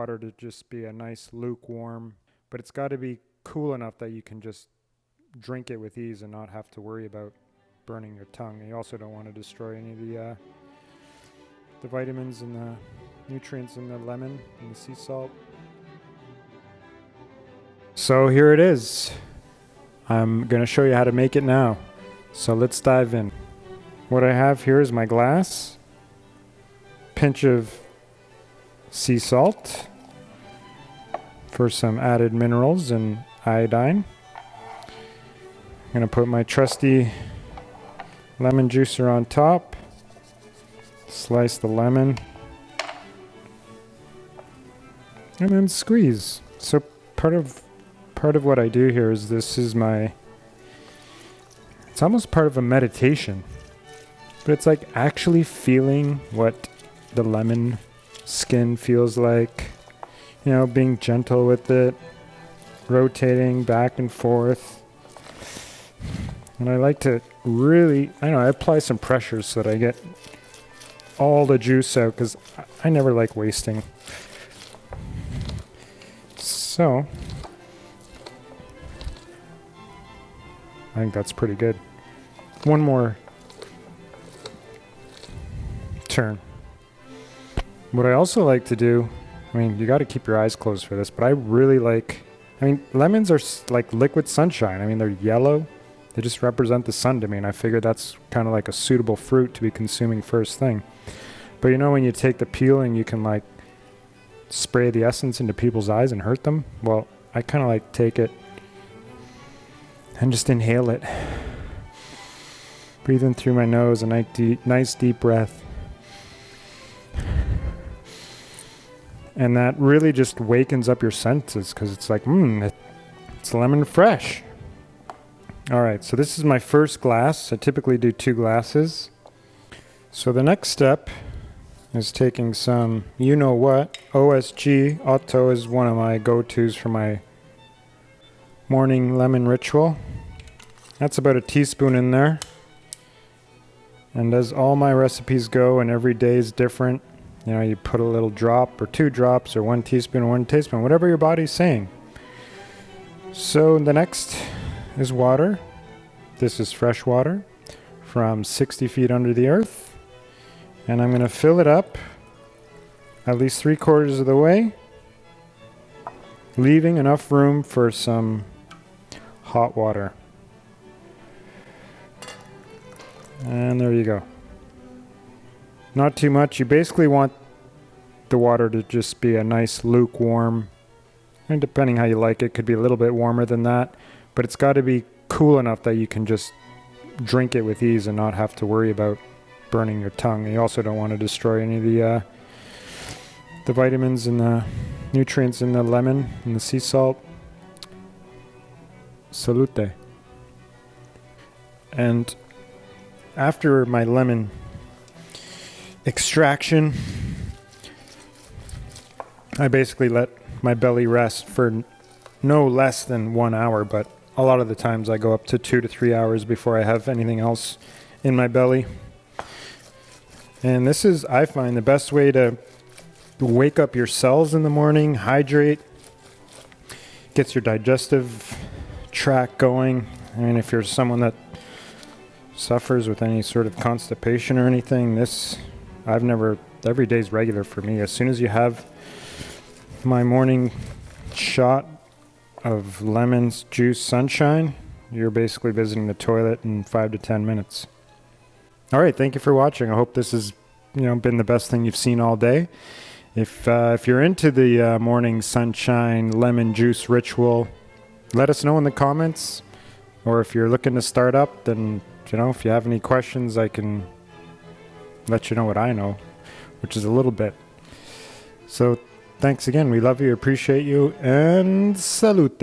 water to just be a nice lukewarm, but it's got to be cool enough that you can just drink it with ease and not have to worry about burning your tongue. And you also don't want to destroy any of the vitamins and the nutrients in the lemon and the sea salt. So here it is. I'm going to show you how to make it now. So let's dive in. What I have here is my glass, pinch of sea salt for some added minerals and iodine. I'm going to put my trusty lemon juicer on top, slice the lemon, and then squeeze. So part of what I do here is it's almost part of a meditation, but it's like actually feeling what the lemon skin feels like, being gentle with it, rotating back and forth. And I like to I apply some pressure so that I get all the juice out, because I never like wasting. So I think that's pretty good. One more turn. What I also like to do, you got to keep your eyes closed for this, but I really lemons are like liquid sunshine. They're yellow. They just represent the sun to me, and I figure that's kind of like a suitable fruit to be consuming first thing. But when you take the peeling, you can like spray the essence into people's eyes and hurt them. Well, I kind of like take it and just inhale it. Breathe in through my nose, a nice deep breath. And that really just wakens up your senses, because it's like, it's lemon fresh. All right, so this is my first glass. I typically do 2 glasses. So the next step is taking some, OSG. Otto is one of my go-tos for my morning lemon ritual. That's about a teaspoon in there. And as all my recipes go, and every day is different, you put a little drop or 2 drops or 1 teaspoon or 1 tablespoon, whatever your body's saying. So the next is water. This is fresh water from 60 feet under the earth. And I'm going to fill it up at least 3/4 of the way, leaving enough room for some hot water. And there you go. Not too much. You basically want the water to just be a nice lukewarm, and depending how you like it, could be a little bit warmer than that, but it's got to be cool enough that you can just drink it with ease and not have to worry about burning your tongue. You also don't want to destroy any of the vitamins and the nutrients in the lemon and the sea salt. Salute. And after my lemon extraction, I basically let my belly rest for no less than 1 hour, but a lot of the times I go up to 2 to 3 hours before I have anything else in my belly. And this is, I find, the best way to wake up your cells in the morning, hydrate, gets your digestive tract going. If you're someone that suffers with any sort of constipation or anything, every day's regular for me. As soon as you have my morning shot of lemons juice sunshine, you're basically visiting the toilet in 5 to 10 minutes. All right, thank you for watching. I hope this has been the best thing you've seen all day. If you're into the morning sunshine lemon juice ritual, let us know in the comments. Or if you're looking to start up, then if you have any questions, I can let you know what I know, which is a little bit. So thanks again. We love you, appreciate you, and salute.